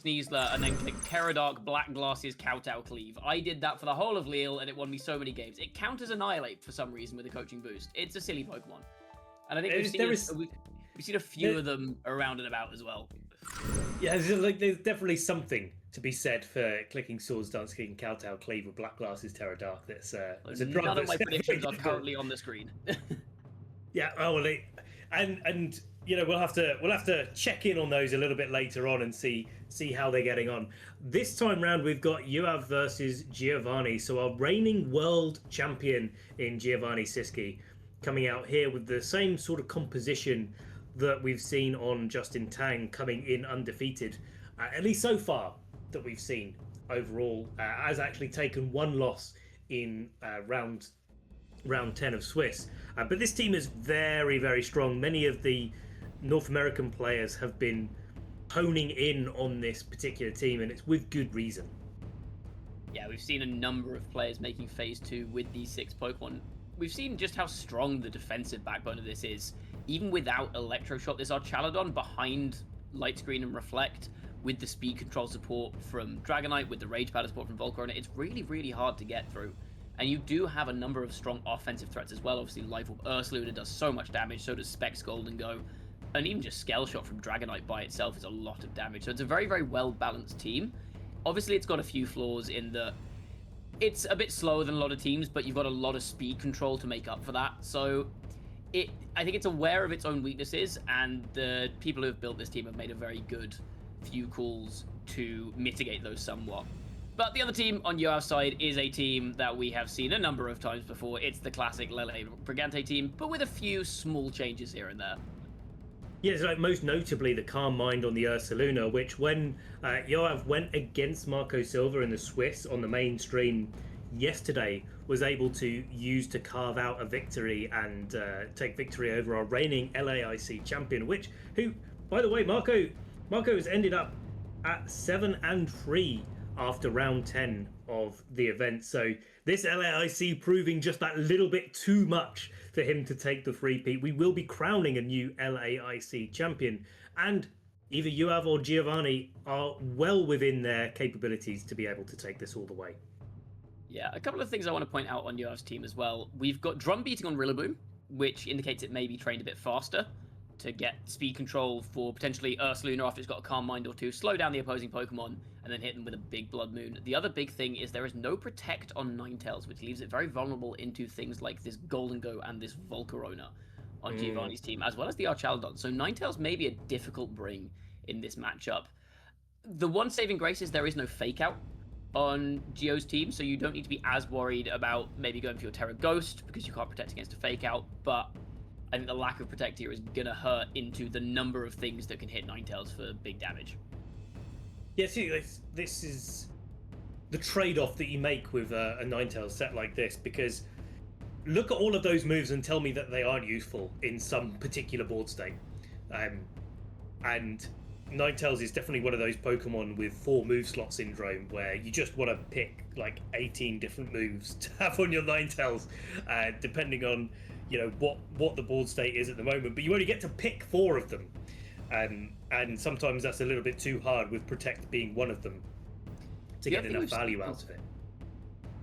Sneasler, and then click Pterodark, Black Glasses, Kowtow, Cleave. I did that for the whole of Leal, and it won me so many games. It counters Annihilate for some reason with a coaching boost. It's a silly Pokemon. And I think we've seen a few of them around and about as well. Yeah, there's definitely something to be said for clicking Swords Dance, clicking Kowtow, Cleave with Black Glasses, Terradar. That's none of my predictions are currently on the screen. Yeah, and you know we'll have to check in on those a little bit later on and see how they're getting on. This time round we've got Yoav versus Giovanni, so our reigning world champion in Giovanni Cischke coming out here with the same sort of composition that we've seen on Justin Tang, coming in undefeated, at least so far that we've seen overall. Has actually taken one loss in round 10 of Swiss. But this team is very, very strong. Many of the North American players have been honing in on this particular team, and it's with good reason. Yeah, we've seen a number of players making Phase 2 with these 6 Pokemon. We've seen just how strong the defensive backbone of this is. Even without Electroshock, there's our Chaladon behind Light Screen and Reflect, with the speed control support from Dragonite, with the Rage Powder support from Volcarona. It's really, really hard to get through. And you do have a number of strong offensive threats as well. Obviously, Life Orb Ursaluna does so much damage, so does Specs Golden Go. And even just Scale Shot from Dragonite by itself is a lot of damage. So it's a very, very well-balanced team. Obviously, it's got a few flaws in that it's a bit slower than a lot of teams, but you've got a lot of speed control to make up for that. So I think it's aware of its own weaknesses, and the people who have built this team have made a very good few calls to mitigate those somewhat. But the other team on Yoav's side is a team that we have seen a number of times before. It's the classic LAIC Brigante team, but with a few small changes here and there. Yeah, so most notably the Calm Mind on the Ursaluna, which when Yoav went against Marco Silva in the Swiss on the main stream yesterday, was able to use to carve out a victory and take victory over our reigning LAIC champion, who, by the way, Marco has ended up at 7-3 after round 10 of the event. So this LAIC proving just that little bit too much for him to take the three-peat. We will be crowning a new LAIC champion, and either Yoav or Giovanni are well within their capabilities to be able to take this all the way. Yeah, a couple of things I want to point out on Yoav's team as well. We've got Drum Beating on Rillaboom, which indicates it may be trained a bit faster to get speed control for potentially Ursaluna after it's got a Calm Mind or two, slow down the opposing Pokemon, and then hit them with a big Blood Moon. The other big thing is there is no Protect on Ninetales, which leaves it very vulnerable into things like this Golden Go and this Volcarona on Giovanni's team, as well as the Archaladon. So Ninetales may be a difficult bring in this matchup. The one saving grace is there is no Fake Out on Gio's team, so you don't need to be as worried about maybe going for your Terra Ghost because you can't protect against a Fake Out, but I think the lack of Protect here is going to hurt into the number of things that can hit Ninetales for big damage. Yeah, see, this is the trade-off that you make with a Ninetales set like this, because look at all of those moves and tell me that they aren't useful in some particular board state. And Ninetales is definitely one of those Pokemon with 4 move slot syndrome, where you just want to pick like 18 different moves to have on your Ninetales, depending on what the board state is at the moment. But you only get to pick 4 of them, and sometimes that's a little bit too hard, with Protect being one of them, to get enough value out of it.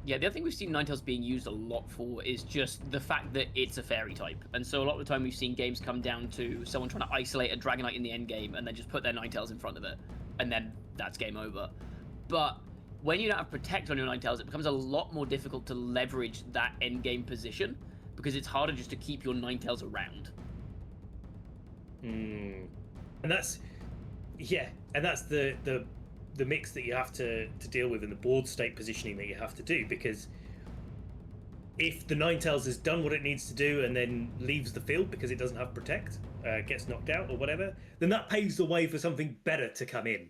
Yeah, the other thing we've seen Ninetales being used a lot for is just the fact that it's a fairy type. And so a lot of the time we've seen games come down to someone trying to isolate a Dragonite in the end game and then just put their Ninetales in front of it. And then that's game over. But when you don't have Protect on your Ninetales, it becomes a lot more difficult to leverage that end game position, because it's harder just to keep your Ninetales around. And that's the mix that you have to deal with, in the board state positioning that you have to do, because if the Ninetales has done what it needs to do and then leaves the field because it doesn't have Protect, gets knocked out or whatever, then that paves the way for something better to come in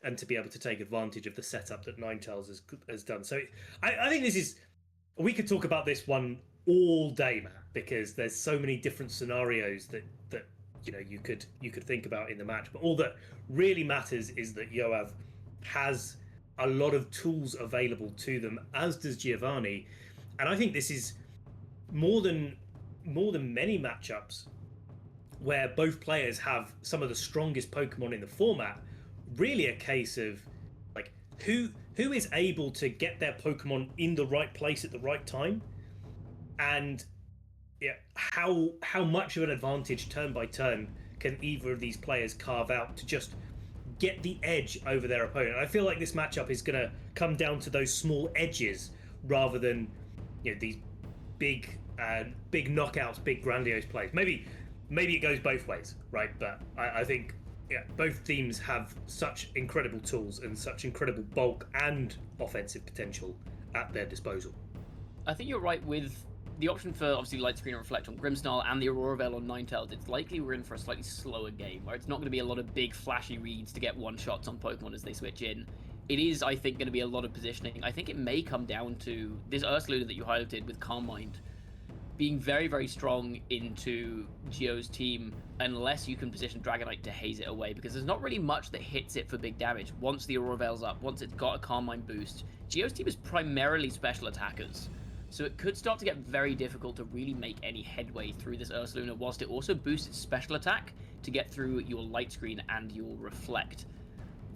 and to be able to take advantage of the setup that Ninetales has done. So I think we could talk about this one all day, Matt, because there's so many different scenarios that you could think about in the match. But all that really matters is that Yoav has a lot of tools available to them, as does Giovanni. And I think this is more than many matchups where both players have some of the strongest Pokemon in the format really a case of like who is able to get their Pokemon in the right place at the right time, and how much of an advantage turn by turn can either of these players carve out to just get the edge over their opponent. I feel like this matchup is going to come down to those small edges rather than these big knockouts, big grandiose plays. Maybe it goes both ways, right? But I think both teams have such incredible tools and such incredible bulk and offensive potential at their disposal. I think you're right with the option for obviously Light Screen and Reflect on Grimmsnarl and the Aurora Veil on Ninetales. It's likely we're in for a slightly slower game where it's not going to be a lot of big flashy reads to get one-shots on Pokemon as they switch in. It is, I think, going to be a lot of positioning. I think it may come down to this Ursaluna that you highlighted with Calm Mind being very, very strong into Geo's team unless you can position Dragonite to haze it away, because there's not really much that hits it for big damage. Once the Aurora Veil's up, once it's got a Calm Mind boost, Geo's team is primarily special attackers. So it could start to get very difficult to really make any headway through this Ursaluna, whilst it also boosts its special attack to get through your Light Screen and your Reflect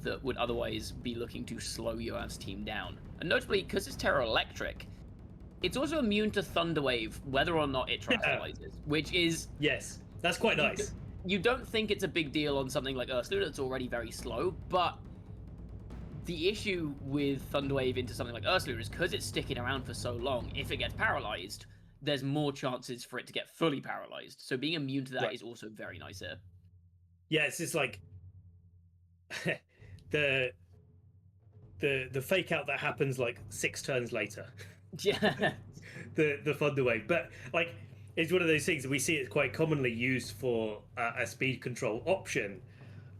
that would otherwise be looking to slow Yoav's team down. And notably, because it's Terra Electric, it's also immune to Thunder Wave, whether or not it tranquilizes, which is... Yes, that's quite nice. You don't think it's a big deal on something like Ursaluna that's already very slow, but the issue with Thunder Wave into something like Ursaluna is because it's sticking around for so long, if it gets paralyzed, there's more chances for it to get fully paralyzed. So being immune to that is also very nice here. Yeah, it's just like the fake out that happens like 6 turns later. Yeah. the Thunder Wave. But like it's one of those things that we see it quite commonly used for a speed control option.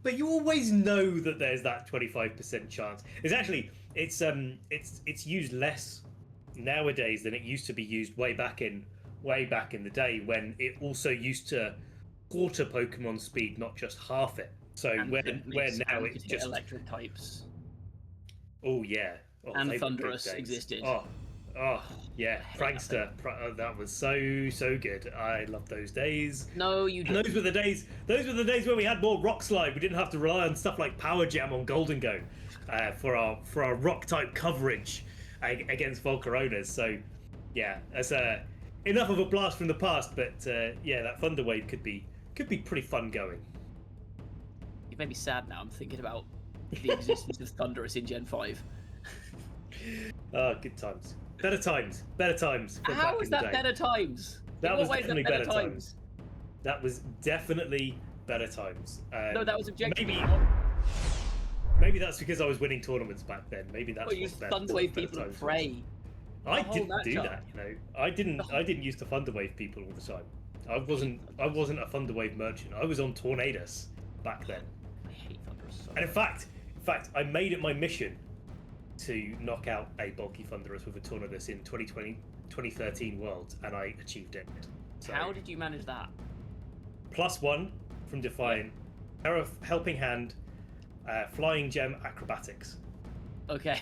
But you always know that there's that 25% chance. It's used less nowadays than it used to be used way back in the day, when it also used to quarter Pokemon speed, not just half it. So where now it's just electric types. Oh yeah. And Thunderous existed. Oh yeah, Prankster. That was so good. I love those days. No, you didn't. Those were the days when we had more Rock Slide. We didn't have to rely on stuff like Power Jam on Golden Go for our Rock type coverage against Volcaronas. So yeah, that's enough of a blast from the past. But yeah, that Thunder Wave could be pretty fun going. You made me sad now. I'm thinking about the existence of Thunderous in Gen 5. Oh, good times. Better times. How was that better times? That was definitely better times. That was definitely better times. No, that was objective. Maybe that's because I was winning tournaments back then. Maybe that's what you Thunderwave people and pray. I didn't do that, I didn't use to Thunderwave people all the time. I wasn't a Thunderwave merchant. I was on Tornadus back then. I hate Thunderous so much. And in fact, I made it my mission to knock out a bulky Thunderous with a Tornadus in 2013 Worlds, and I achieved it. So, how did you manage that? +1 from Defiant, Helping Hand, Flying Gem, Acrobatics. Okay.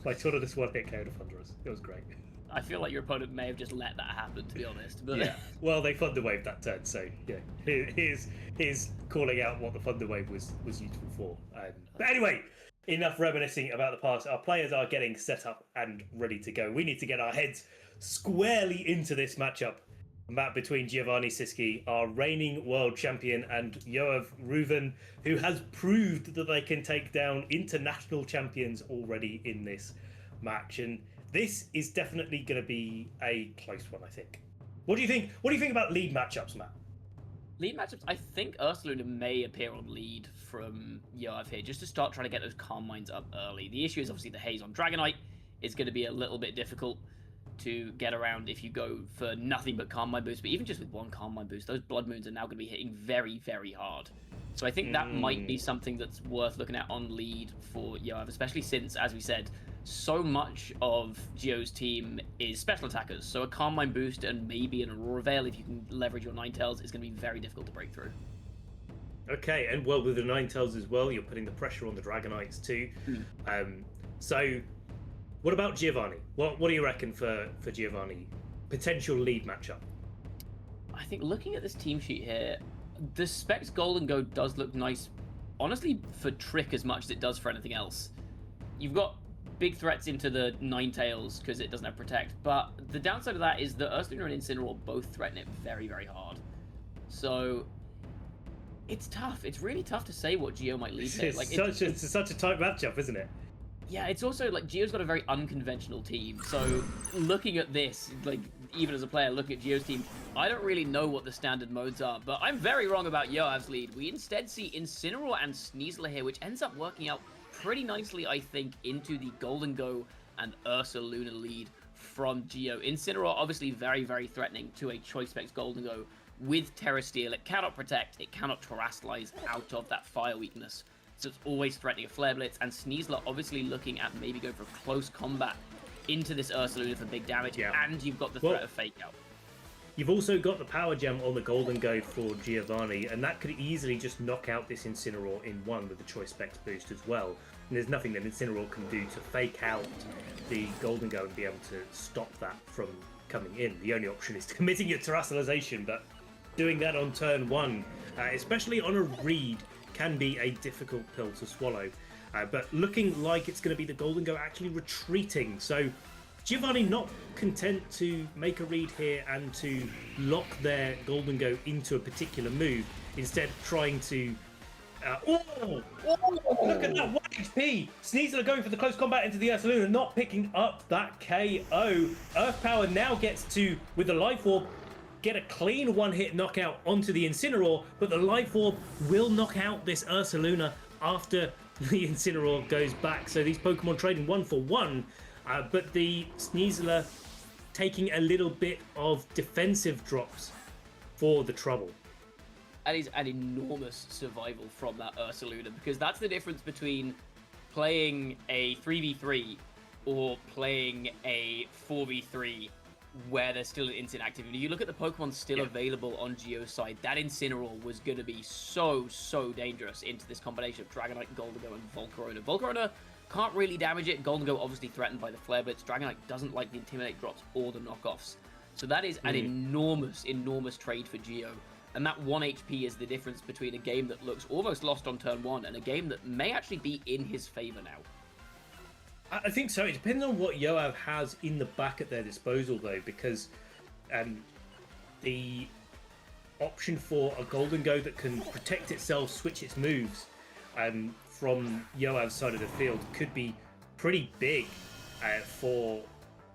My Tornadus one hit KO'd a Thunderous. It was great. I feel like your opponent may have just let that happen, to be honest. But yeah. Well, they Thunder Waved that turn, so yeah. Here's calling out what the Thunder Wave was useful for. But anyway, enough reminiscing about the past. Our players are getting set up and ready to go. We need to get our heads squarely into this matchup between Giovanni Cischke, our reigning world champion, and Yoav Reuven, who has proved that they can take down international champions already in this match. And this is definitely going to be a close one, I think. What do you think? What do you think about lead matchups, Matt? Lead matchups, I think Ursaluna may appear on lead from Yoav here, just to start trying to get those Calm Minds up early. The issue is obviously the haze on Dragonite is going to be a little bit difficult to get around if you go for nothing but Calm Mind boost. But even just with one Calm Mind boost, those Blood Moons are now going to be hitting very, very hard. So I think that might be something that's worth looking at on lead for Yoav, especially since, as we said, so much of Geo's team is special attackers. So a Calm Mind boost and maybe an Aurora Veil, if you can leverage your Ninetales, is going to be very difficult to break through. Okay, and well, with the Ninetales as well, you're putting the pressure on the Dragonites too. So what about Giovanni? What do you reckon for Giovanni? Potential lead matchup? I think looking at this team sheet here, the Specs Golden Go does look nice honestly for Trick as much as it does for anything else. You've got big threats into the Ninetales because it doesn't have Protect, but the downside of that is that Ursaluna and Incineroar both threaten it very, very hard. So it's tough. It's really tough to say what Geo might lead here. Like, it's such a tight matchup, isn't it? Yeah, it's also like Geo's got a very unconventional team. So looking at this, like even as a player looking at Geo's team, I don't really know what the standard modes are, but I'm very wrong about Yoav's lead. We instead see Incineroar and Sneasler here, which ends up working out pretty nicely, I think, into the Golden Go and Ursaluna lead from Geo. Incineroar obviously very, very threatening to a Choice Specs Golden Go with Terra Steel. It cannot protect, it cannot terastallize out of that fire weakness. So it's always threatening a Flare Blitz, and Sneasler obviously looking at maybe going for close combat into this Ursaluna for big damage, and you've got the threat of Fake Out. You've also got the Power Gem on the Golden Go for Giovanni, and that could easily just knock out this Incineroar in one with the Choice Specs boost as well. And there's nothing that Incineroar can do to fake out the Golden Go and be able to stop that from coming in. The only option is committing your Terastallization, but doing that on turn one, especially on a read, can be a difficult pill to swallow. But looking like it's going to be the Golden Go actually retreating. So Giovanni not content to make a read here and to lock their Golden Go into a particular move, instead trying to... Look at that, 1 HP! Sneasler going for the close combat into the Ursaluna, not picking up that KO. Earth Power now gets to, with the Life Orb, get a clean one-hit knockout onto the Incineroar, but the Life Orb will knock out this Ursaluna after the Incineroar goes back. So these Pokemon trading 1 for 1, but the Sneasler taking a little bit of defensive drops for the trouble. That is an enormous survival from that Ursaluna, because that's the difference between playing a 3v3 or playing a 4v3 where there's still an instant activity. You look at the Pokemon still available on Geo's side, that Incineroar was going to be so dangerous into this combination of Dragonite, Goldengo, and Volcarona. Volcarona can't really damage it. Goldengo obviously threatened by the Flare Blitz. Dragonite doesn't like the Intimidate drops or the knockoffs. So that is an enormous trade for Geo. And that 1 HP is the difference between a game that looks almost lost on turn 1 and a game that may actually be in his favor now. I think so. It depends on what Yoav has in the back at their disposal, though, because the option for a Golden Go that can protect itself, switch its moves from Yoav's side of the field could be pretty big for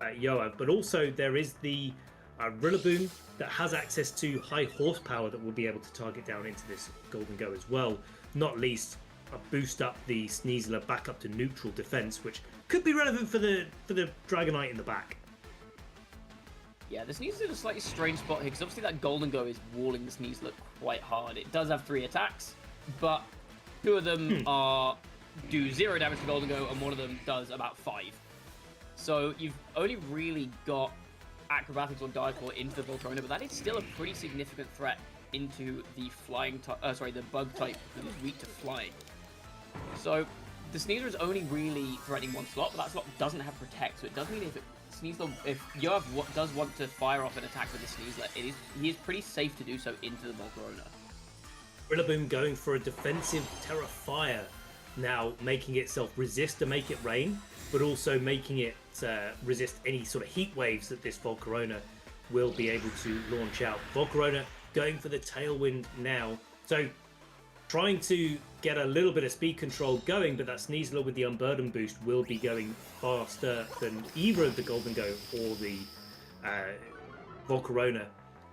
Yoav. But also there is the Rillaboom that has access to high horsepower that will be able to target down into this Golden Go as well. Not least boost up the Sneasler back up to neutral defense, which could be relevant for the Dragonite in the back. Yeah, the Sneasler's in a slightly strange spot here, because obviously that Golden Go is walling the Sneasler quite hard. It does have 3 attacks, but 2 of them do 0 damage to Golden Go, and 1 of them does about 5. So you've only really got Acrobatics or Dire Claw into the Volcarona, but that is still a pretty significant threat into the flying type, the bug type that is weak to flying. So the Sneasler is only really threatening 1 slot, but that slot doesn't have Protect, so it does mean if Yoav does want to fire off an attack with the Sneasler, he is pretty safe to do so into the Volcarona. Rillaboom going for a defensive Terra Fire, now making itself resist to Make It Rain, but also making it resist any sort of heat waves that this Volcarona will be able to launch out. Volcarona going for the Tailwind now, so trying to get a little bit of speed control going, but that Sneasler with the Unburden boost will be going faster than either of the Golden Go or the Volcarona,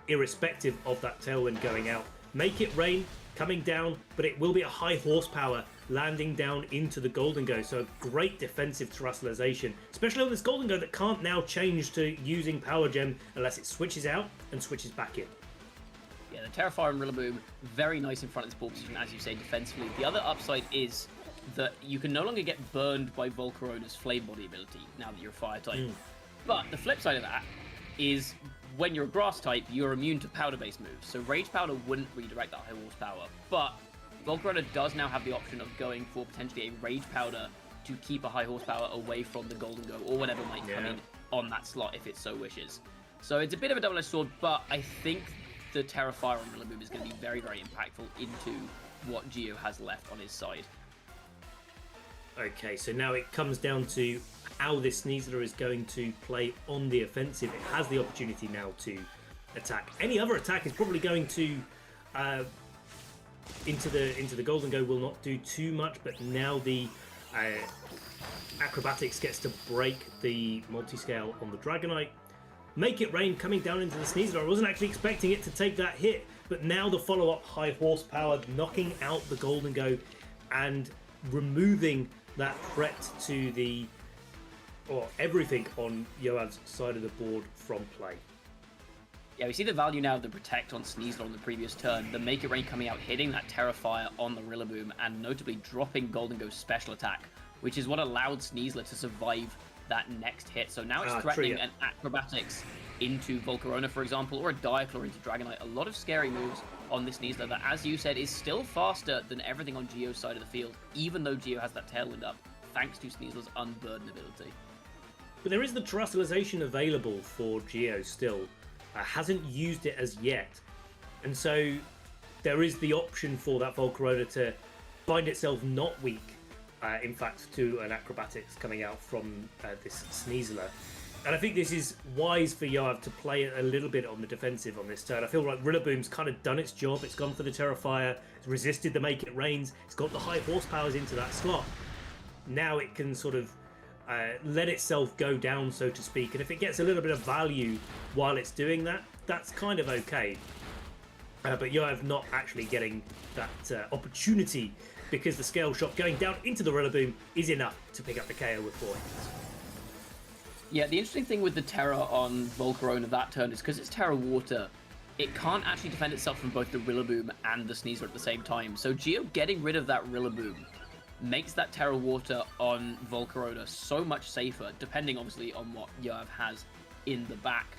irrespective of that Tailwind going out. Make It Rain coming down, but it will be a high horsepower landing down into the Golden Go, so a great defensive terastallization, especially on this Golden Go that can't now change to using Power Gem unless it switches out and switches back in. Yeah, the Terrafire and Rillaboom, very nice in front of this ball position, as you say, defensively. The other upside is that you can no longer get burned by Volcarona's Flame Body ability now that you're a Fire type. But the flip side of that is when you're a Grass type, you're immune to Powder-based moves. So Rage Powder wouldn't redirect that high horsepower, but Volcarona does now have the option of going for potentially a Rage Powder to keep a high horsepower away from the Golden Go or whatever might come in on that slot if it so wishes. So it's a bit of a double-edged sword, but I think the Terrafire on Rillaboom is going to be very, very impactful into what Geo has left on his side. Okay, so now it comes down to how this Sneasler is going to play on the offensive. It has the opportunity now to attack. Any other attack is probably going to into the Golden Go will not do too much, but now the Acrobatics gets to break the multi-scale on the Dragonite. Make It Rain coming down into the Sneasler. I wasn't actually expecting it to take that hit, but now the follow-up high horsepower knocking out the Golden Go and removing that threat to the everything on Yoav's side of the board from play. Yeah, we see the value now of the Protect on Sneasler on the previous turn, the Make It Rain coming out, hitting that Terrafire on the Rillaboom, and notably dropping Golden Go's special attack, which is what allowed Sneasler to survive that next hit. So now it's threatening an Acrobatics into Volcarona, for example, or a Diaclaw into Dragonite. A lot of scary moves on this Sneasler that, as you said, is still faster than everything on Geo's side of the field, even though Geo has that Tailwind up, thanks to Sneasler's Unburden ability. But there is the Terrestrialization available for Geo still. Hasn't used it as yet. And so there is the option for that Volcarona to find itself not weak, in fact, to an Acrobatics coming out from this Sneasler. And I think this is wise for Yoav to play a little bit on the defensive on this turn. I feel like Rillaboom's kind of done its job. It's gone for the Terrafire. It's resisted the Make It Rains. It's got the high horsepowers into that slot. Now it can sort of let itself go down, so to speak. And if it gets a little bit of value while it's doing that, that's kind of okay. But Yoav not actually getting that opportunity because the Scale Shot going down into the Rillaboom is enough to pick up the KO with 4 hits. Yeah, the interesting thing with the Terra on Volcarona that turn is because it's Terra Water, it can't actually defend itself from both the Rillaboom and the Sneasler at the same time. So Geo getting rid of that Rillaboom makes that Terra Water on Volcarona so much safer, depending obviously on what Yoav has in the back.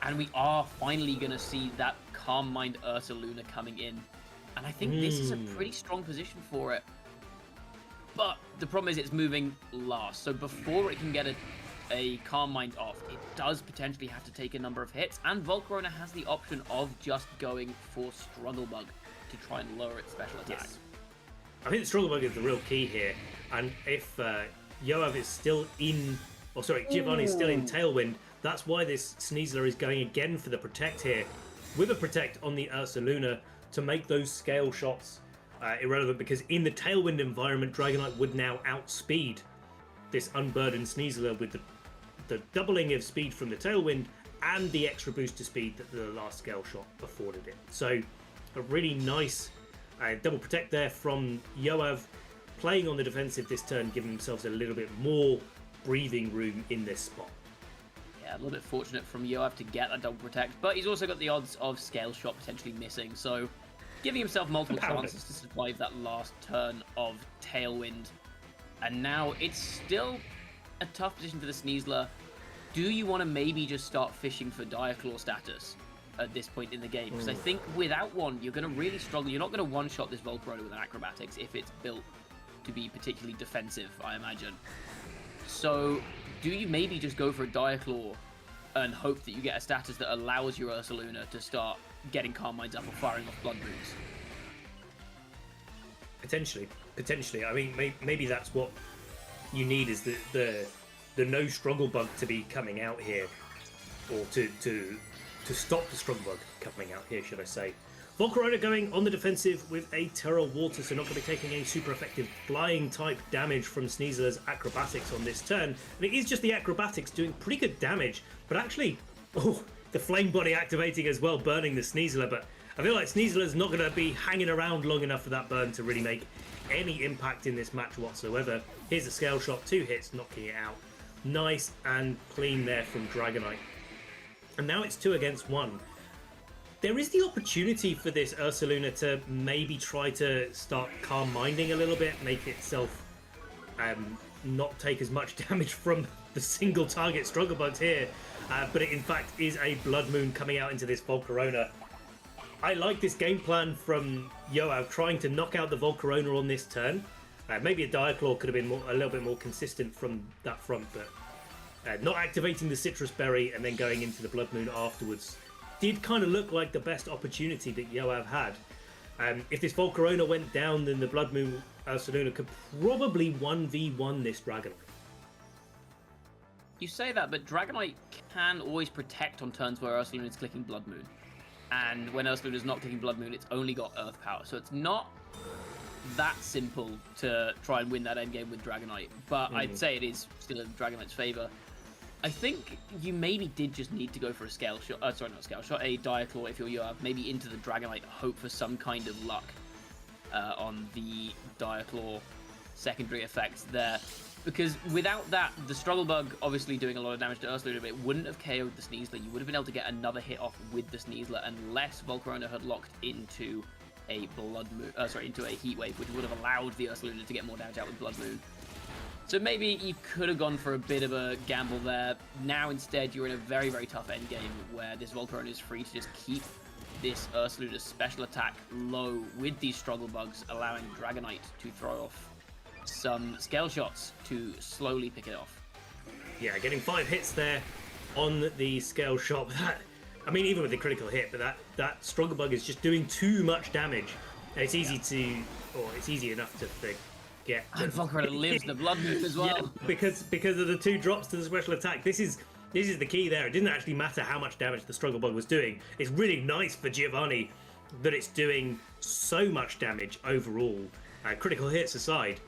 And we are finally going to see that Calm Mind Ursaluna coming in. And I think this is a pretty strong position for it. But the problem is it's moving last. So before it can get a Calm Mind off, it does potentially have to take a number of hits. And Volcarona has the option of just going for Struggle Bug to try and lower its special attack. Yes. I think the Struggle Bug is the real key here. And if Yoav is still in... Oh, sorry, Giovanni is still in Tailwind, that's why this Sneasler is going again for the Protect here. With a Protect on the Ursaluna to make those scale shots irrelevant, because in the Tailwind environment, Dragonite would now outspeed this Unburdened Sneasler with the doubling of speed from the Tailwind and the extra boost to speed that the last scale shot afforded it. So a really nice double Protect there from Yoav, playing on the defensive this turn, giving themselves a little bit more breathing room in this spot. Yeah, a little bit fortunate from Yoav to get that double Protect, but he's also got the odds of Scale Shot potentially missing, so giving himself multiple chances to survive that last turn of Tailwind. And now it's still a tough position for the Sneasler. Do you want to maybe just start fishing for Diaclaw status at this point in the game? Because I think without one, you're going to really struggle. You're not going to one-shot this Volcarona with an Acrobatics if it's built to be particularly defensive, I imagine. So do you maybe just go for a Diaclaw and hope that you get a status that allows your Ursaluna to start getting Calm Minds up or firing off Blood Moons? Potentially. I mean, maybe that's what you need, is the no Struggle Bug to be coming out here, or to stop the Struggle Bug coming out here, should I say. Volcarona going on the defensive with a Terra Water, so not going to be taking any super effective flying type damage from Sneasler's Acrobatics on this turn. And it is just the Acrobatics doing pretty good damage, but actually, the Flame Body activating as well, burning the Sneasler. But I feel like Sneasler's not going to be hanging around long enough for that burn to really make any impact in this match whatsoever. Here's a Scale Shot, 2 hits, knocking it out. Nice and clean there from Dragonite. And now it's 2 against 1. There is the opportunity for this Ursaluna to maybe try to start Calm Minding a little bit, make itself not take as much damage from the single target Struggle Bugs here, but it in fact is a Blood Moon coming out into this Volcarona. I like this game plan from Yoav, trying to knock out the Volcarona on this turn. Maybe a Diaclaw could have been a little bit more consistent from that front, but not activating the Citrus Berry and then going into the Blood Moon afterwards did kind of look like the best opportunity that Yoav had. If this Volcarona went down, then the Blood Moon Ursaluna could probably 1v1 this Dragonite. You say that, but Dragonite can always protect on turns where Ursaluna is clicking Blood Moon. And when Ursaluna is not clicking Blood Moon, it's only got Earth Power. So it's not that simple to try and win that endgame with Dragonite. But I'd say it is still in Dragonite's favor. I think you maybe did just need to go for a Scale Shot. Sorry, not Scale Shot. A Dire Claw if you're Yoav. Maybe into the Dragonite, hope for some kind of luck on the Dire Claw secondary effects there. Because without that, the Struggle Bug obviously doing a lot of damage to Ursaluna, but it wouldn't have KO'd the Sneasler. You would have been able to get another hit off with the Sneasler unless Volcarona had locked into a into a Heat Wave, which would have allowed the Ursaluna to get more damage out with Blood Moon. So maybe you could have gone for a bit of a gamble there. Now instead you're in a very, very tough endgame where this Volcarona is free to just keep this Ursaluna's special attack low with these Struggle Bugs, allowing Dragonite to throw off some Scale Shots to slowly pick it off. Yeah, getting 5 hits there on the Scale Shot. I mean, even with the critical hit, but that Struggle Bug is just doing too much damage. And it's easy it's easy enough to forget. And Volcarona lives the Blood Moon as well. Yeah, because of the 2 drops to the special attack. This is the key there. It didn't actually matter how much damage the Struggle Bug was doing. It's really nice for Giovanni that it's doing so much damage overall. Critical hits aside,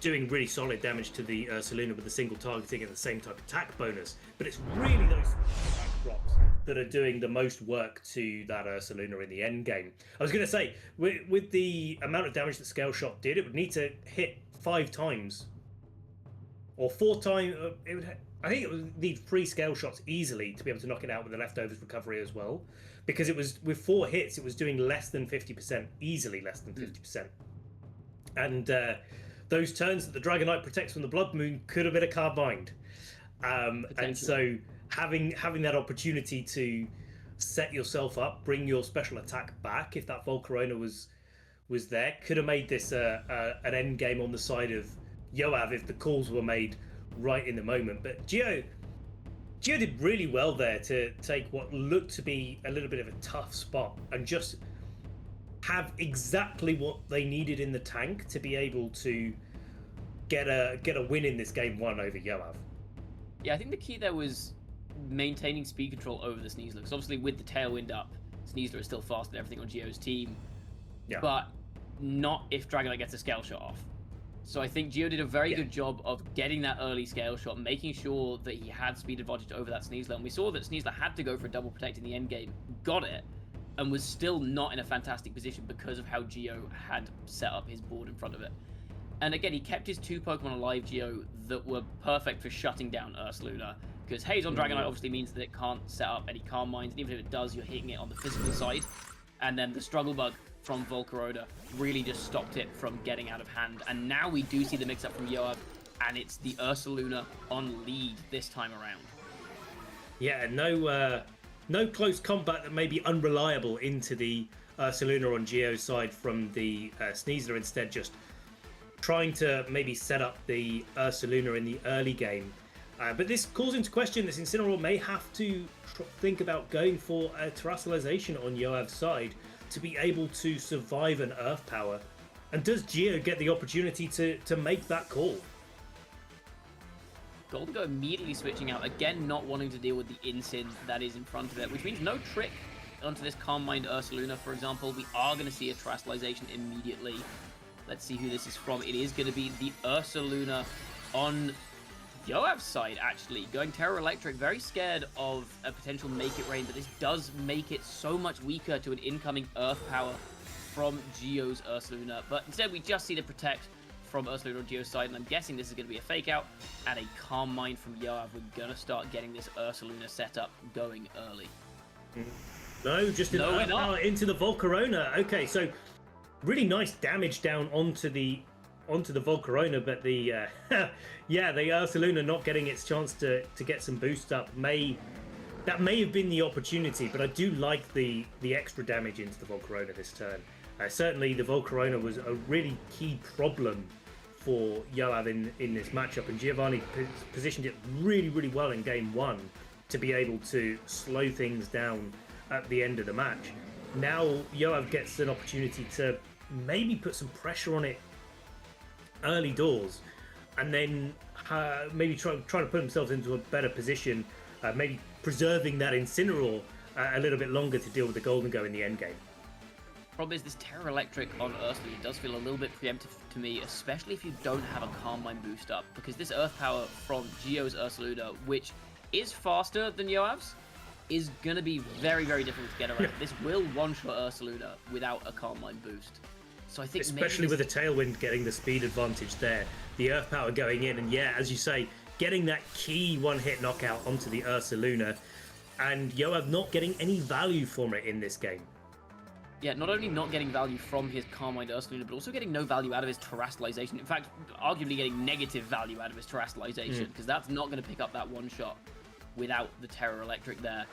doing really solid damage to the Ursaluna with the single targeting and the same type of attack bonus. But it's really those attack drops that are doing the most work to that Ursaluna in the end game. I was going to say, with the amount of damage that Scale Shot did, it would need to hit 5 times. Or 4 times. I think it would need 3 Scale Shots easily to be able to knock it out with the leftovers recovery as well. Because it was, with 4 hits, it was doing less than 50%. Easily less than 50%. And those turns that the Dragonite protects from the Blood Moon could have been a carbine. And so having that opportunity to set yourself up, bring your special attack back, if that Volcarona was there, could have made this an end game on the side of Yoav if the calls were made right in the moment. But Gio did really well there to take what looked to be a little bit of a tough spot and just have exactly what they needed in the tank to be able to get a win in this game 1 over Yoav. Yeah, I think the key there was maintaining speed control over the Sneasler, because obviously with the tailwind up, Sneasler is still faster than everything on Gio's team, but not if Dragonite gets a Scale Shot off. So I think Gio did a very good job of getting that early Scale Shot, making sure that he had speed advantage over that Sneasler, and we saw that Sneasler had to go for a double protect in the end game, got it, and was still not in a fantastic position because of how Gio had set up his board in front of it. And again, he kept his 2 Pokemon alive, Gio, that were perfect for shutting down Ursaluna. Because Haze on Dragonite obviously means that it can't set up any Calm Minds, and even if it does, you're hitting it on the physical side. And then the Struggle Bug from Volcarona really just stopped it from getting out of hand. And now we do see the mix-up from Yoav, and it's the Ursaluna on lead this time around. Yeah, no close combat that may be unreliable into the Ursaluna on Gio's side from the Sneasler, instead just trying to maybe set up the Ursaluna in the early game. But this calls into question this Incineroar may have to think about going for a Terastallization on Yoav's side to be able to survive an Earth Power. And does Gio get the opportunity to make that call? Golden Go immediately switching out, again not wanting to deal with the Incin that is in front of it, which means no trick onto this Calm Mind Ursaluna, for example. We are going to see a Terastallization immediately. Let's see who this is from. It is going to be the Ursaluna on Yoav's side, actually. Going Terra Electric, very scared of a potential Make It Rain, but this does make it so much weaker to an incoming Earth Power from Gio's Ursaluna. But instead, we just see the Protect from Ursaluna on Gio's side, and I'm guessing this is going to be a Fake Out and a Calm Mind from Yoav. We're going to start getting this Ursaluna setup going early. No, just into the Volcarona. Okay, so really nice damage down onto the Volcarona, but the the Ursaluna not getting its chance to get some boost up may have been the opportunity, but I do like the extra damage into the Volcarona this turn. Certainly the Volcarona was a really key problem for Yoav in this matchup, and Giovanni positioned it really, really well in game 1 to be able to slow things down at the end of the match. now Yoav gets an opportunity to maybe put some pressure on it early doors, and then maybe try to put himself into a better position, maybe preserving that Incineroar a little bit longer to deal with the Golden Go in the end game. Problem is, this Terra Electric on Ursaluna does feel a little bit preemptive to me, especially if you don't have a Calm Mind boost up, because this Earth Power from Geo's Ursaluna, which is faster than Yoav's, is going to be very, very difficult to get around. This will one-shot Ursaluna without a Calm Mind boost. So I think especially with the Tailwind getting the speed advantage there, the Earth Power going in, and yeah, as you say, getting that key one-hit knockout onto the Ursaluna, and Yoav not getting any value from it in this game. Yeah, not only not getting value from his Calm Mind Ursaluna, but also getting no value out of his Terastallization. In fact, arguably getting negative value out of his Terastallization, because that's not going to pick up that one shot without the Terra Electric there.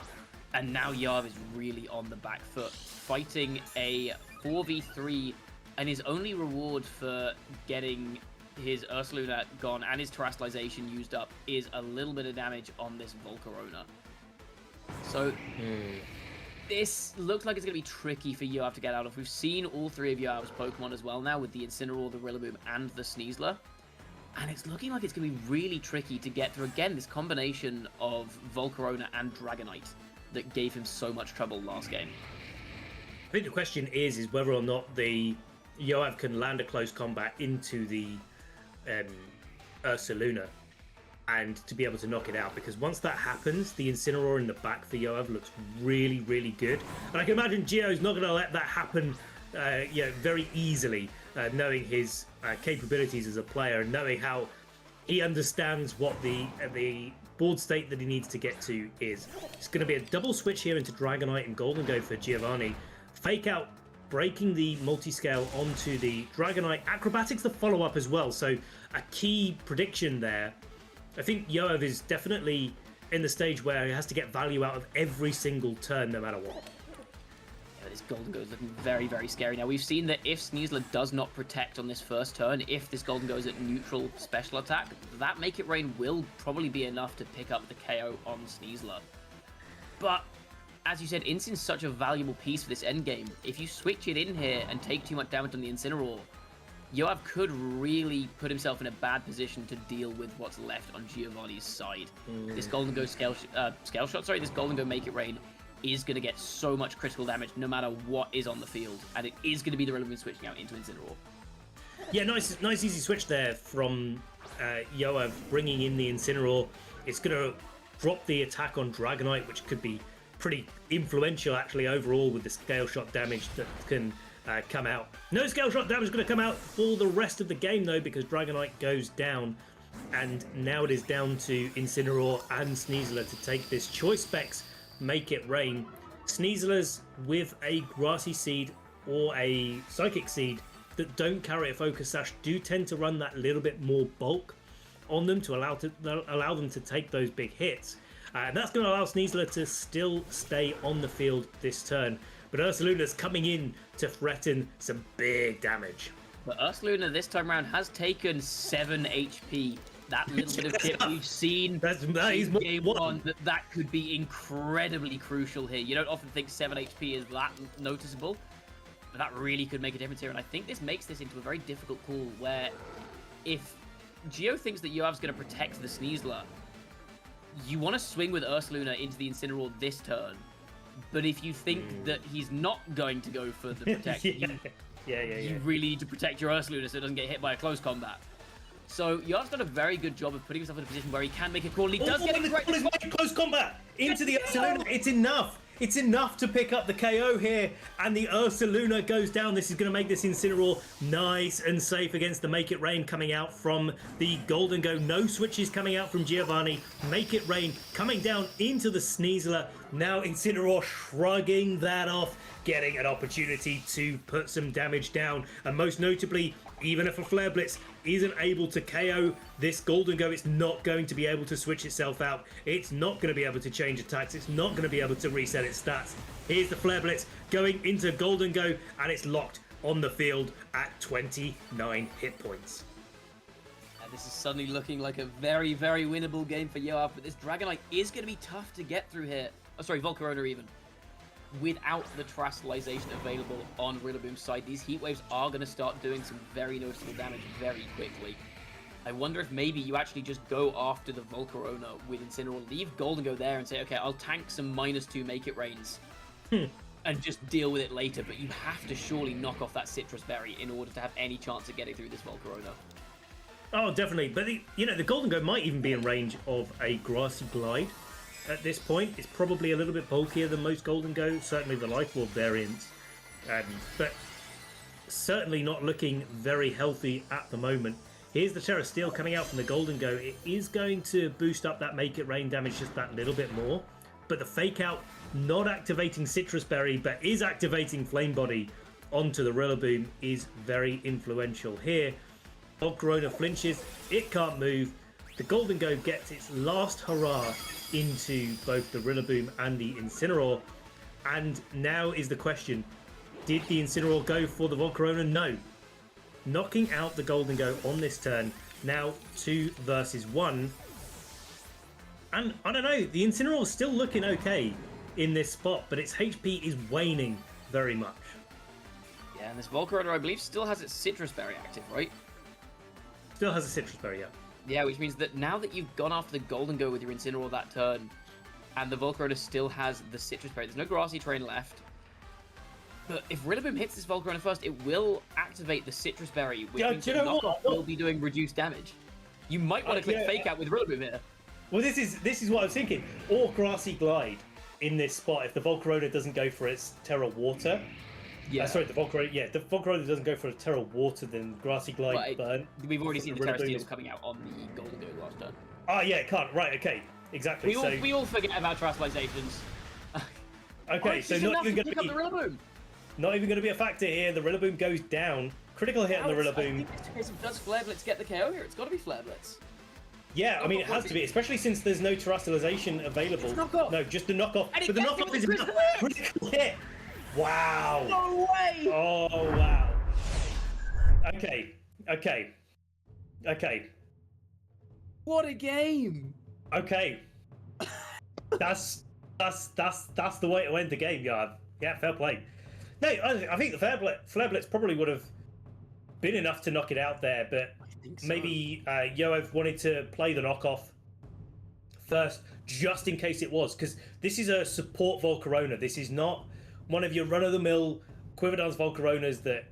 And now Yoav is really on the back foot, fighting a 4v3, and his only reward for getting his Ursaluna gone and his Terastallization used up is a little bit of damage on this Volcarona. So... this looks like it's going to be tricky for Yoav to get out of. We've seen all three of Yoav's Pokemon as well now with the Incineroar, the Rillaboom, and the Sneasler. And it's looking like it's going to be really tricky to get through, again, this combination of Volcarona and Dragonite that gave him so much trouble last game. I think the question is whether or not the Yoav can land a close combat into the Ursaluna and to be able to knock it out, because once that happens, the Incineroar in the back for Yoav looks really, really good. And I can imagine Geo's not going to let that happen very easily, knowing his capabilities as a player and knowing how he understands what the board state that he needs to get to is. It's going to be a double switch here into Dragonite and Golden Go for Giovanni. Fake Out breaking the multi-scale onto the Dragonite. Acrobatics the follow-up as well, so a key prediction there. I think Yoav is definitely in the stage where he has to get value out of every single turn, no matter what. Yeah, this Golden Go is looking very, very scary. Now, we've seen that if Sneasler does not protect on this first turn, if this Golden Go is at neutral special attack, that Make It Rain will probably be enough to pick up the KO on Sneasler. But, as you said, Incin's such a valuable piece for this endgame. If you switch it in here and take too much damage on the Incineroar, Yoav could really put himself in a bad position to deal with what's left on Giovanni's side. This Golden Go this Golden Go Make It Rain is going to get so much critical damage no matter what is on the field, and it is going to be the Rillaboom switching out into Incineroar. Yeah, nice easy switch there from Yoav bringing in the Incineroar. It's going to drop the attack on Dragonite, which could be pretty influential actually overall with the Scale Shot damage that can come out. No Scale Shot damage is going to come out for the rest of the game though, because Dragonite goes down, and now it is down to Incineroar and Sneasler to take this Choice Specs Make It Rain. Sneaslers with a Grassy Seed or a Psychic Seed that don't carry a Focus Sash do tend to run that little bit more bulk on them to allow them to take those big hits. And that's going to allow Sneasler to still stay on the field this turn. But Ursaluna's coming in to threaten some big damage. But Ursaluna this time around has taken 7 HP. That little bit of tip we've seen in game one, that could be incredibly crucial here. You don't often think 7 HP is that noticeable, but that really could make a difference here. And I think this makes this into a very difficult call where if Geo thinks that Yoav's going to protect the Sneasler, you want to swing with Ursaluna into the Incineroar this turn. But if you think that he's not going to go for the protection, you really need to protect your Ursaluna so it doesn't get hit by a close combat. So Yoav's done a very good job of putting himself in a position where he can make a call. He does get it right. Close combat into the Ursaluna. It's enough. It's enough to pick up the KO here, and the Ursaluna goes down. This is going to make this Incineroar nice and safe against the Make It Rain coming out from the Golden Go. No switches coming out from Giovanni. Make It Rain coming down into the Sneasler. Now Incineroar shrugging that off, getting an opportunity to put some damage down. And most notably, even if a Flare Blitz isn't able to KO this Golden Go, it's not going to be able to switch itself out. It's not going to be able to change attacks. It's not going to be able to reset its stats. Here's the Flare Blitz going into Golden Go, and it's locked on the field at 29 hit points. And this is suddenly looking like a very, very winnable game for Yoav, but this Dragonite is going to be tough to get through here. Oh, sorry, Volcarona even. without the Terastallization available on Rillaboom's side, these Heat Waves are going to start doing some very noticeable damage very quickly. I wonder if maybe you actually just go after the Volcarona with Incineroar, leave Golden there and say, okay, I'll tank some -2 Make It Rains and just deal with it later, but you have to surely knock off that Citrus Berry in order to have any chance of getting through this Volcarona. Oh, definitely. But, the Golden Go might even be in range of a Grassy Glide at this point. It's probably a little bit bulkier than most Golden Go, certainly the Life Orb variants. But certainly not looking very healthy at the moment. Here's the Terra Steel coming out from the Golden Go. It is going to boost up that Make It Rain damage just that little bit more. But the Fake Out, not activating Citrus Berry, but is activating Flame Body onto the Rillaboom, is very influential here. Volcarona flinches, it can't move. The Golden Go gets its last hurrah into both the Rillaboom and the Incineroar. And now is the question, did the Incineroar go for the Volcarona? No. Knocking out the Golden Go on this turn. Now 2 versus 1. And I don't know, the Incineroar is still looking okay in this spot, but its HP is waning very much. Yeah, and this Volcarona, I believe, still has its Citrus Berry active, right? Still has a Citrus Berry, yeah. Yeah, which means that now that you've gone after the Golden Go with your Incineroar that turn, and the Volcarona still has the Citrus Berry, there's no Grassy Terrain left. But if Rillaboom hits this Volcarona first, it will activate the Citrus Berry, which means that knockoff will be doing reduced damage. You might want to click Fake Out with Rillaboom here. Well, this is what I was thinking. Or Grassy Glide in this spot if the Volcarona doesn't go for its Terra Water. Yeah. Sorry, the Volcarona doesn't go for a Terra Water, then Grassy Glide burn. We've already seen the Terra Steel coming out on the Golden Go last turn. Oh, yeah, it can't. Right, okay. Exactly. We all forget about Terastallizations. Okay, so not even going to be... Rillaboom. Not even going to be a factor here. The Rillaboom goes down. Critical hit on the Rillaboom. I think it's a case of does Flare Blitz get the KO here? It's got to be Flare Blitz. Yeah, I mean, it has to be, especially since there's no Terastallization available. It's knockoff. No, just the knockoff. And but the knockoff is enough. Critical hit. Wow. No way. Oh, wow. Okay. What a game. Okay. That's the way to end the game, Yoav. Yeah, fair play. No, I think the Flare Blitz probably would have been enough to knock it out there, but so. Maybe Yoav wanted to play the knockoff first, just in case it was, because this is a support Volcarona. This is not one of your run-of-the-mill Quiver Dance Volcaronas that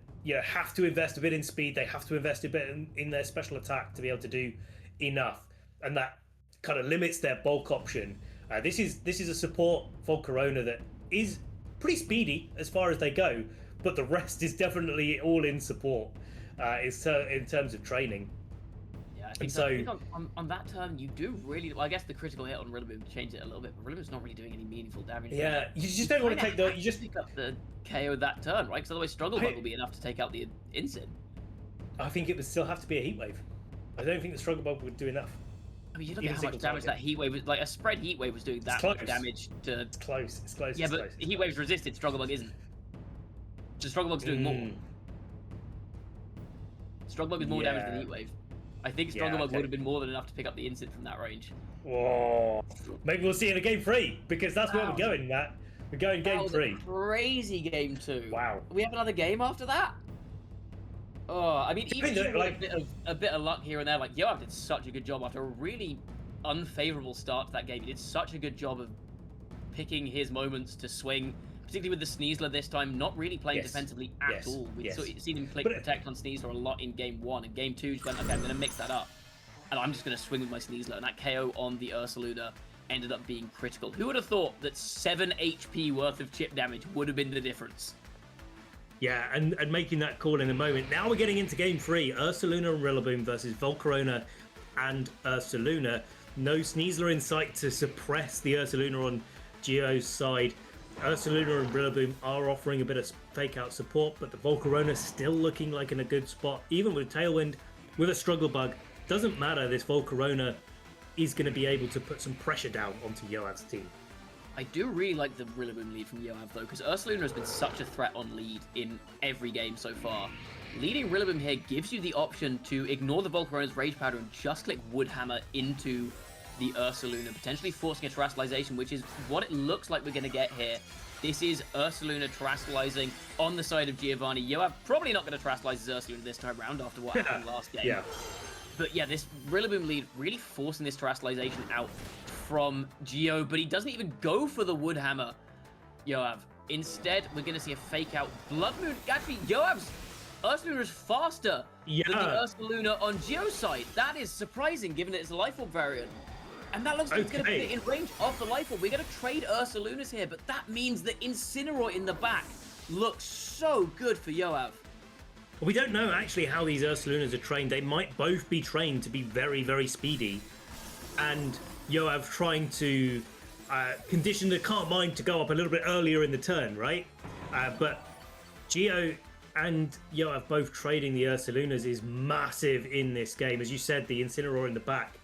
have to invest a bit in speed. They have to invest a bit in their special attack to be able to do enough, and that kind of limits their bulk option. This is a support Volcarona that is pretty speedy as far as they go, but the rest is definitely all in support in terms of training. Yeah, I think on that turn you do really. Well, I guess the critical hit on Rillaboom changed it a little bit, but Rillaboom's not really doing any meaningful damage. Yeah, you just don't want to take the. You just pick up the KO that turn, right? Because otherwise, Struggle Bug will be enough to take out the Incin. I think it would still have to be a Heat Wave. I don't think the Struggle Bug would do enough. I mean, you look at how much damage that Heat Wave was, like a spread Heat Wave was doing that much damage to... It's close. Yeah, but Heat Wave's resisted, Struggle Bug isn't. So Struggle Bug's doing more. Struggle Bug is more damage than Heat Wave. I think Struggle Bug would have been more than enough to pick up the Incin from that range. Whoa. Maybe we'll see in a game 3, because that's where we're going, Matt. We're going game 3. Crazy game 2. Wow. We have another game after that? Oh, I mean, even a bit of luck here and there. Like, Yoav did such a good job after a really unfavorable start to that game. He did such a good job of picking his moments to swing, particularly with the Sneasler this time, not really playing defensively at all. We've seen him click Protect on Sneasler a lot in game 1, and game 2 just went, okay, I'm going to mix that up. And I'm just going to swing with my Sneasler, and that KO on the Ursaluna ended up being critical. Who would have thought that 7 HP worth of chip damage would have been the difference? Yeah, and making that call in a moment. Now we're getting into game 3. Ursaluna and Rillaboom versus Volcarona and Ursaluna. No Sneasler in sight to suppress the Ursaluna on Geo's side. Ursaluna and Rillaboom are offering a bit of fake out support, but the Volcarona still looking like in a good spot. Even with Tailwind, with a Struggle Bug, doesn't matter. This Volcarona is going to be able to put some pressure down onto Yoav's team. I do really like the Rillaboom lead from Yoav, though, because Ursaluna has been such a threat on lead in every game so far. Leading Rillaboom here gives you the option to ignore the Volcarona's Rage Powder and just click Woodhammer into the Ursaluna, potentially forcing a terrestrialization, which is what it looks like we're going to get here. This is Ursaluna terrestrializing on the side of Giovanni. Yoav probably not going to terrestrialize his Ursaluna this time around after what happened last game. Yeah. But yeah, this Rillaboom lead really forcing this terrestrialization out from Gio, but he doesn't even go for the Wood Hammer, Yoav. Instead, we're going to see a fake out Blood Moon. Actually, Yoav's Ursaluna is faster than the Ursaluna on Gio's side. That is surprising, given that it's a Life Orb variant. And that looks like it's going to put it in range of the Life Orb. We're going to trade Ursalunas here, but that means that Incineroar in the back looks so good for Yoav. We don't know actually how these Ursalunas are trained. They might both be trained to be very, very speedy. And Yoav trying to condition the Can't Mind to go up a little bit earlier in the turn, right? But Gio and Yoav both trading the Ursalunas is massive in this game. As you said, the Incineroar in the back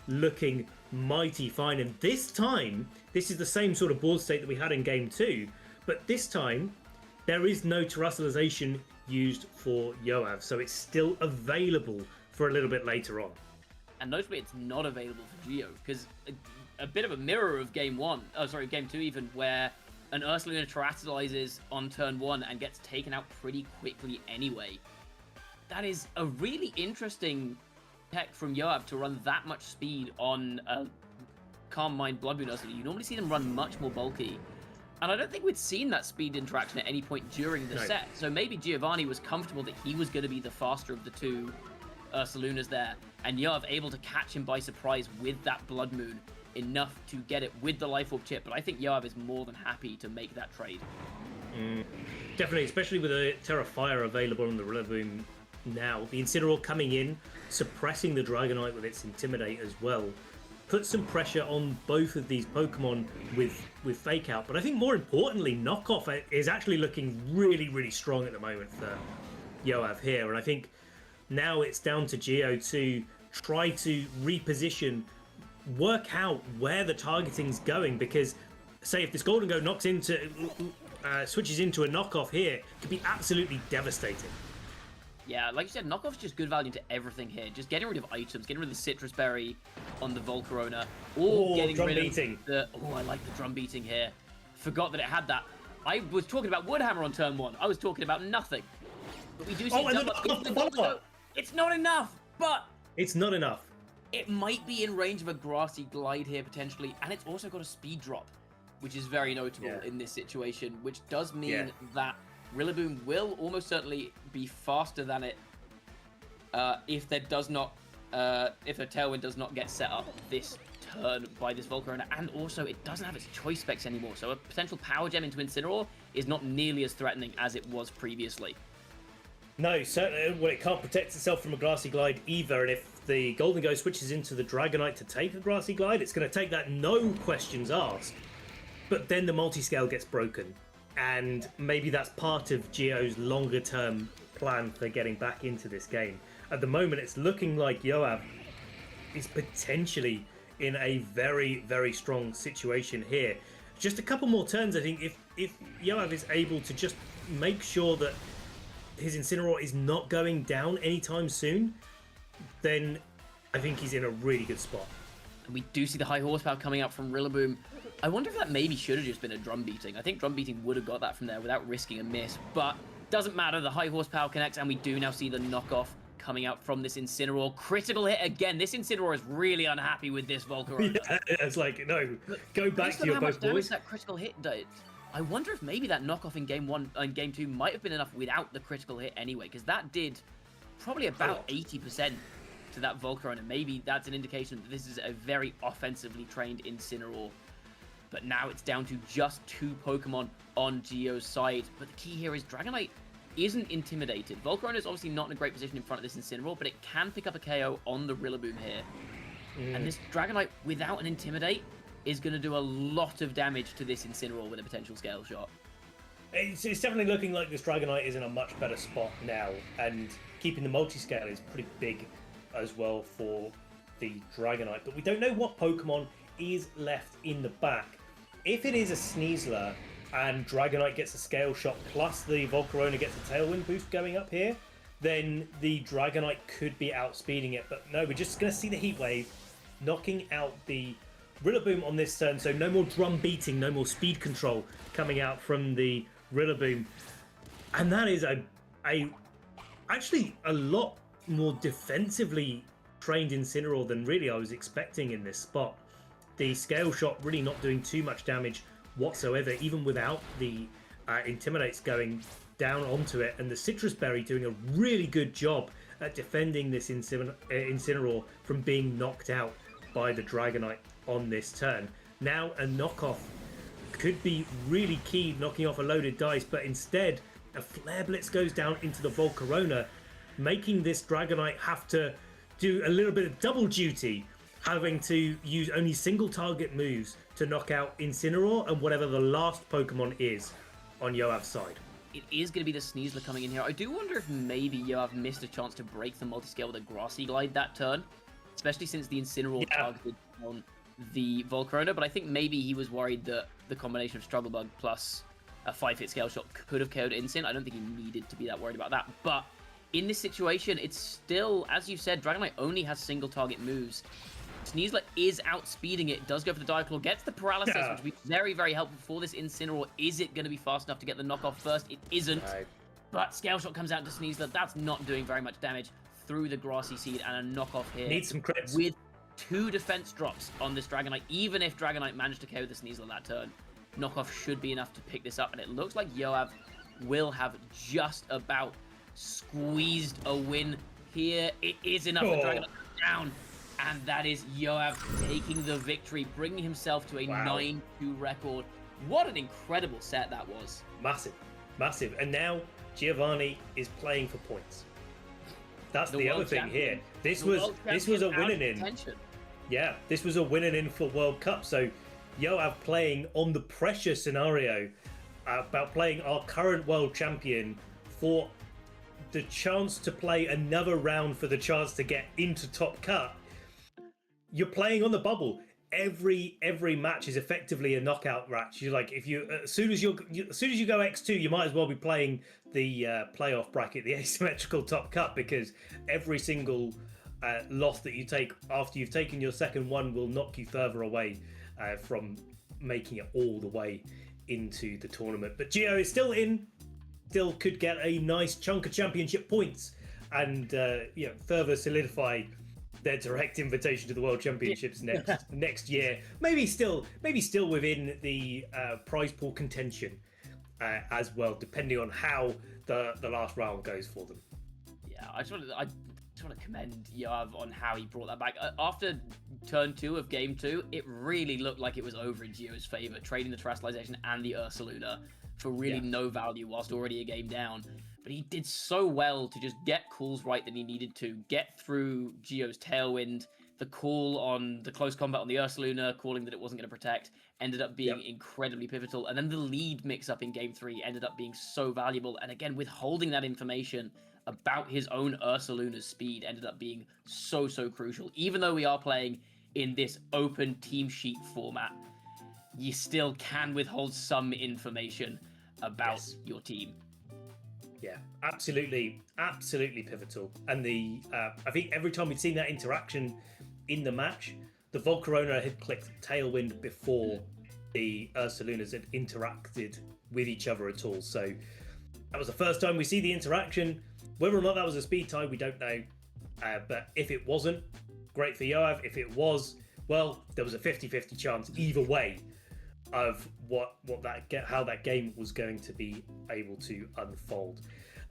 looking mighty fine. And this time, this is the same sort of board state that we had in game 2. But this time, there is no terrestrialization used for Yoav. So it's still available for a little bit later on. And notably, it's not available for Gio, because a bit of a mirror of game 2 even, where an Ursaluna terrestrializes on turn 1 and gets taken out pretty quickly anyway. That is a really interesting tech from Yoav to run that much speed on a Calm Mind Blood Moon Ursaluna. You normally see them run much more bulky. And I don't think we'd seen that speed interaction at any point during the set. So maybe Giovanni was comfortable that he was going to be the faster of the two Ursalunas there. And Yoav able to catch him by surprise with that Blood Moon enough to get it with the Life Orb chip. But I think Yoav is more than happy to make that trade. Definitely, especially with a Terra Fire available on the Rillaboom now. The Incineroar coming in, suppressing the Dragonite with its Intimidate as well. Put some pressure on both of these Pokemon with Fake Out. But I think more importantly, Knockoff is actually looking really, really strong at the moment for Yoav here. And I think now it's down to Gio to try to reposition, work out where the targeting's going. Because, say, if this Golden Go knocks into, switches into a Knockoff here, it could be absolutely devastating. Yeah, like you said, Knockoff's just good value to everything here. Just getting rid of items, getting rid of the Citrus Berry on the Volcarona, or getting rid of the... Oh, I like the drum beating here. Forgot that it had that. I was talking about Woodhammer on turn 1. I was talking about nothing. But we do see it's not enough, but... It's not enough. It might be in range of a Grassy Glide here, potentially, and it's also got a speed drop, which is very notable in this situation, which does mean that Rillaboom will almost certainly be faster than it if there does not, if the Tailwind does not get set up this turn by this Volcarona, and also it doesn't have its choice specs anymore, so a potential Power Gem into Incineroar is not nearly as threatening as it was previously. No, certainly. Well, it can't protect itself from a Grassy Glide either, and if the Golden Go switches into the Dragonite to take a Grassy Glide, it's going to take that, no questions asked. But then the multi-scale gets broken. And maybe that's part of Gio's longer term plan for getting back into this game. At the moment, it's looking like Yoav is potentially in a very, very strong situation here. Just a couple more turns, I think, if Yoav is able to just make sure that his Incineroar is not going down anytime soon, then I think he's in a really good spot. And we do see the high horsepower coming out from Rillaboom. I wonder if that maybe should have just been a drum beating. I think drum beating would have got that from there without risking a miss, but doesn't matter. The high horsepower connects, and we do now see the knockoff coming out from this Incineroar. Critical hit again. This Incineroar is really unhappy with this Volcarona. Yeah, it's like, no, go back to your both boys. That critical hit did. I wonder if maybe that knockoff in game 1 and game 2 might have been enough without the critical hit anyway, because that did probably about 80% to that Volcarona. Maybe that's an indication that this is a very offensively trained Incineroar. But now it's down to just 2 Pokemon on Gio's side. But the key here is Dragonite isn't intimidated. Volcarona is obviously not in a great position in front of this Incineroar, but it can pick up a KO on the Rillaboom here. And this Dragonite, without an Intimidate, is going to do a lot of damage to this Incineroar with a potential Scale Shot. It's definitely looking like this Dragonite is in a much better spot now, and keeping the multi-scale is pretty big as well for the Dragonite. But we don't know what Pokemon is left in the back. If it is a Sneasler and Dragonite gets a Scale Shot plus the Volcarona gets a Tailwind boost going up here, then the Dragonite could be outspeeding it. But no, we're just going to see the Heat Wave, knocking out the Rillaboom on this turn, so no more drum beating, no more speed control coming out from the Rillaboom. And that is actually a lot more defensively trained Incineroar than really I was expecting in this spot. The Scale Shot really not doing too much damage whatsoever, even without the Intimidates going down onto it, and the Citrus Berry doing a really good job at defending this Incineroar from being knocked out by the Dragonite on this turn. Now a knockoff could be really key, knocking off a loaded dice, but instead a Flare Blitz goes down into the Volcarona, making this Dragonite have to do a little bit of double duty, having to use only single target moves to knock out Incineroar and whatever the last Pokemon is on Yoav's side. It is going to be the Sneasler coming in here. I do wonder if maybe Yoav missed a chance to break the multi-scale with a Grassy Glide that turn, especially since the Incineroar targeted on the Volcarona, but I think maybe he was worried that the combination of Struggle Bug plus a 5-hit Scale Shot could have KO'd Incin. I don't think he needed to be that worried about that, but in this situation, it's still, as you said, Dragonite only has single target moves. Sneasler is outspeeding it, does go for the Diaclaw, gets the Paralysis, which would be very, very helpful for this Incineroar. Is it going to be fast enough to get the knockoff first? It isn't, but Scale Shot comes out to Sneasler. That's not doing very much damage through the Grassy Seed, and a knockoff here. Needs some crits. With 2 defense drops on this Dragonite, even if Dragonite managed to KO the Sneasler that turn, knockoff should be enough to pick this up, and it looks like Yoav will have just about squeezed a win here. It is enough for Dragonite down, and that is Yoav taking the victory, bringing himself to a 9-2 record. What an incredible set that was. Massive, massive. And now Giovanni is playing for points. That's the other thing here. This was a winning in. Yeah, this was a winning in for World Cup. So Yoav playing on the pressure scenario about playing our current world champion for the chance to play another round, for the chance to get into top cut. You're playing on the bubble. Every match is effectively a knockout match. You're like, if you as soon as you go X2, you might as well be playing the playoff bracket, the asymmetrical top cut, because every single loss that you take after you've taken your second one will knock you further away from making it all the way into the tournament. But Gio is still in, still could get a nice chunk of championship points, and further solidify their direct invitation to the World Championships next year. Maybe still within the prize pool contention as well, depending on how the last round goes for them. Yeah, I just want to commend Yoav on how he brought that back. After turn 2 of game 2, it really looked like it was over in Gio's favor, trading the Terrestrialization and the Ursaluna for really no value whilst already a game down. But he did so well to just get calls right that he needed to, get through Gio's Tailwind, the call on the close combat on the Ursaluna, calling that it wasn't going to protect, ended up being incredibly pivotal. And then the lead mix-up in Game 3 ended up being so valuable. And again, withholding that information about his own Ursaluna's speed ended up being so, so crucial. Even though we are playing in this open team sheet format, you still can withhold some information about your team. Yeah, absolutely pivotal. And I think every time we'd seen that interaction in the match, the Volcarona had clicked Tailwind before the Ursalunas had interacted with each other at all. So that was the first time we see the interaction. Whether or not that was a speed tie, we don't know. But if it wasn't, great for Yoav. If it was, well, there was a 50-50 chance either way of how that game was going to be able to unfold.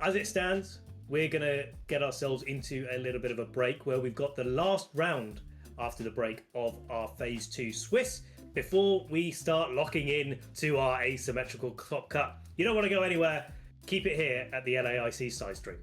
As it stands, we're going to get ourselves into a little bit of a break where we've got the last round after the break of our Phase 2 Swiss before we start locking in to our asymmetrical top cut. You don't want to go anywhere. Keep it here at the LAIC side stream.